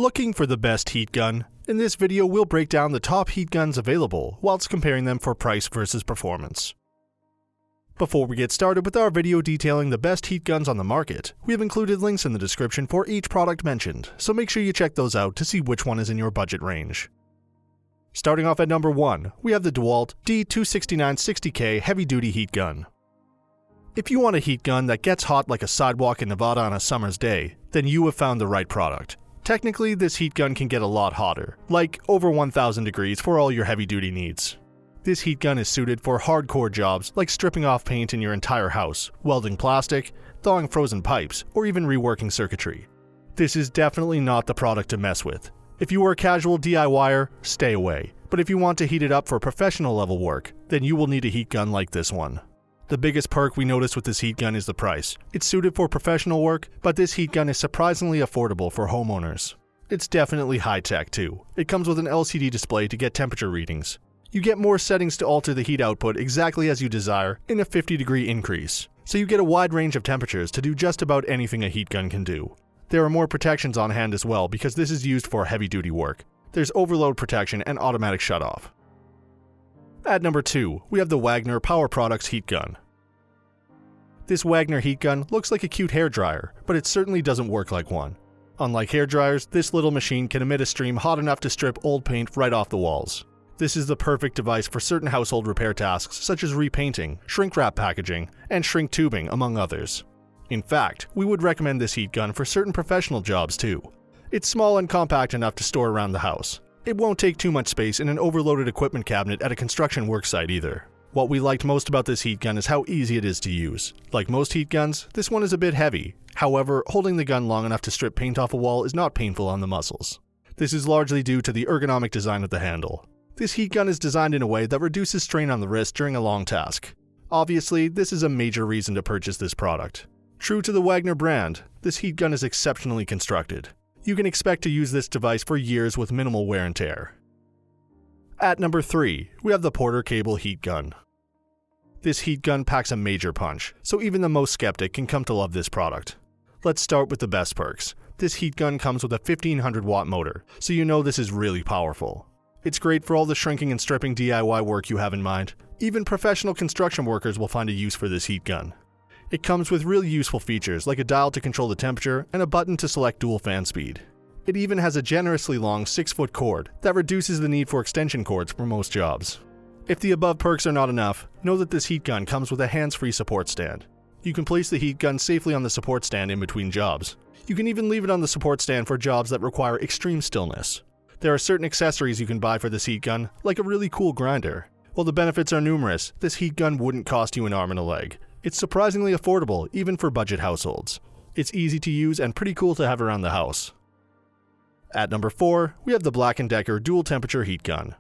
Looking for the best heat gun? In this video we'll break down the top heat guns available whilst comparing them for price versus performance. Before we get started with our video detailing the best heat guns on the market, we have included links in the description for each product mentioned, so make sure you check those out to see which one is in your budget range. Starting off at number 1, we have the DEWALT D269-60K Heavy Duty Heat Gun. If you want a heat gun that gets hot like a sidewalk in Nevada on a summer's day, then you have found the right product. Technically, this heat gun can get a lot hotter, like over 1000 degrees for all your heavy-duty needs. This heat gun is suited for hardcore jobs like stripping off paint in your entire house, welding plastic, thawing frozen pipes, or even reworking circuitry. This is definitely not the product to mess with. If you are a casual DIYer, stay away. But if you want to heat it up for professional level work, then you will need a heat gun like this one. The biggest perk we notice with this heat gun is the price. It's suited for professional work, but this heat gun is surprisingly affordable for homeowners. It's definitely high-tech too. It comes with an LCD display to get temperature readings. You get more settings to alter the heat output exactly as you desire in a 50-degree increase, so you get a wide range of temperatures to do just about anything a heat gun can do. There are more protections on hand as well because this is used for heavy-duty work. There's overload protection and automatic shutoff. At number 2, we have the Wagner Power Products Heat Gun. This Wagner heat gun looks like a cute hairdryer, but it certainly doesn't work like one. Unlike hairdryers, this little machine can emit a stream hot enough to strip old paint right off the walls. This is the perfect device for certain household repair tasks such as repainting, shrink wrap packaging, and shrink tubing, among others. In fact, we would recommend this heat gun for certain professional jobs too. It's small and compact enough to store around the house. It won't take too much space in an overloaded equipment cabinet at a construction worksite either. What we liked most about this heat gun is how easy it is to use. Like most heat guns, this one is a bit heavy. However, holding the gun long enough to strip paint off a wall is not painful on the muscles. This is largely due to the ergonomic design of the handle. This heat gun is designed in a way that reduces strain on the wrist during a long task. Obviously, this is a major reason to purchase this product. True to the Wagner brand, this heat gun is exceptionally constructed. You can expect to use this device for years with minimal wear and tear. At number 3, we have the Porter Cable Heat Gun. This heat gun packs a major punch, so even the most skeptic can come to love this product. Let's start with the best perks. This heat gun comes with a 1500 watt motor, so you know this is really powerful. It's great for all the shrinking and stripping DIY work you have in mind. Even professional construction workers will find a use for this heat gun. It comes with really useful features like a dial to control the temperature and a button to select dual fan speed. It even has a generously long 6-foot cord that reduces the need for extension cords for most jobs. If the above perks are not enough, know that this heat gun comes with a hands-free support stand. You can place the heat gun safely on the support stand in between jobs. You can even leave it on the support stand for jobs that require extreme stillness. There are certain accessories you can buy for this heat gun, like a really cool grinder. While the benefits are numerous, this heat gun wouldn't cost you an arm and a leg. It's surprisingly affordable, even for budget households. It's easy to use and pretty cool to have around the house. At number 4, we have the Black & Decker Dual Temperature Heat Gun.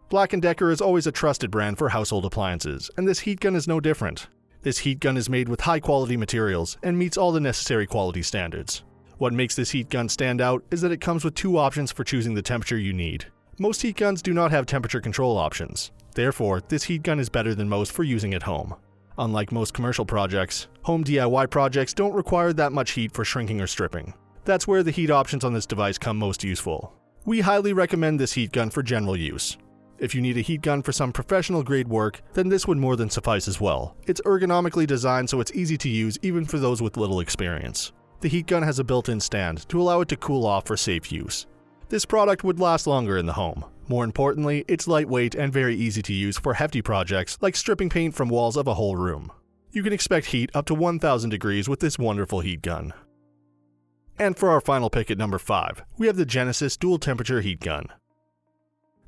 Black & Decker is always a trusted brand for household appliances, and this heat gun is no different. This heat gun is made with high-quality materials and meets all the necessary quality standards. What makes this heat gun stand out is that it comes with 2 options for choosing the temperature you need. Most heat guns do not have temperature control options. Therefore, this heat gun is better than most for using at home. Unlike most commercial projects, home DIY projects don't require that much heat for shrinking or stripping. That's where the heat options on this device come most useful. We highly recommend this heat gun for general use. If you need a heat gun for some professional grade work, then this would more than suffice as well. It's ergonomically designed so it's easy to use even for those with little experience. The heat gun has a built-in stand to allow it to cool off for safe use. This product would last longer in the home. More importantly, it's lightweight and very easy to use for hefty projects like stripping paint from walls of a whole room. You can expect heat up to 1000 degrees with this wonderful heat gun. And for our final pick at number 5, we have the Genesis Dual Temperature Heat Gun.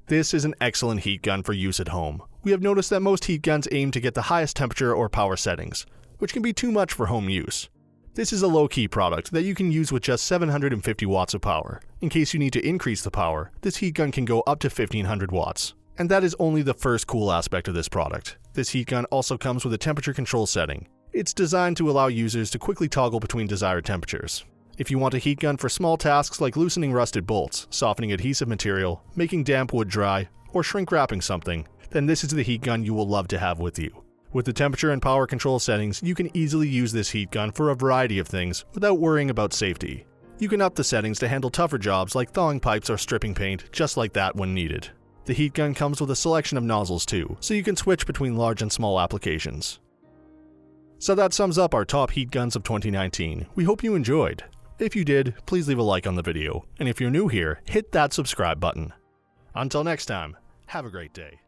This is an excellent heat gun for use at home. We have noticed that most heat guns aim to get the highest temperature or power settings, which can be too much for home use. This is a low-key product that you can use with just 750 watts of power. In case you need to increase the power, this heat gun can go up to 1500 watts. And that is only the first cool aspect of this product. This heat gun also comes with a temperature control setting. It's designed to allow users to quickly toggle between desired temperatures. If you want a heat gun for small tasks like loosening rusted bolts, softening adhesive material, making damp wood dry, or shrink wrapping something, then this is the heat gun you will love to have with you. With the temperature and power control settings, you can easily use this heat gun for a variety of things without worrying about safety. You can up the settings to handle tougher jobs like thawing pipes or stripping paint just like that when needed. The heat gun comes with a selection of nozzles too, so you can switch between large and small applications. So that sums up our top heat guns of 2019. We hope you enjoyed. If you did, please leave a like on the video, and if you're new here, hit that subscribe button. Until next time, have a great day.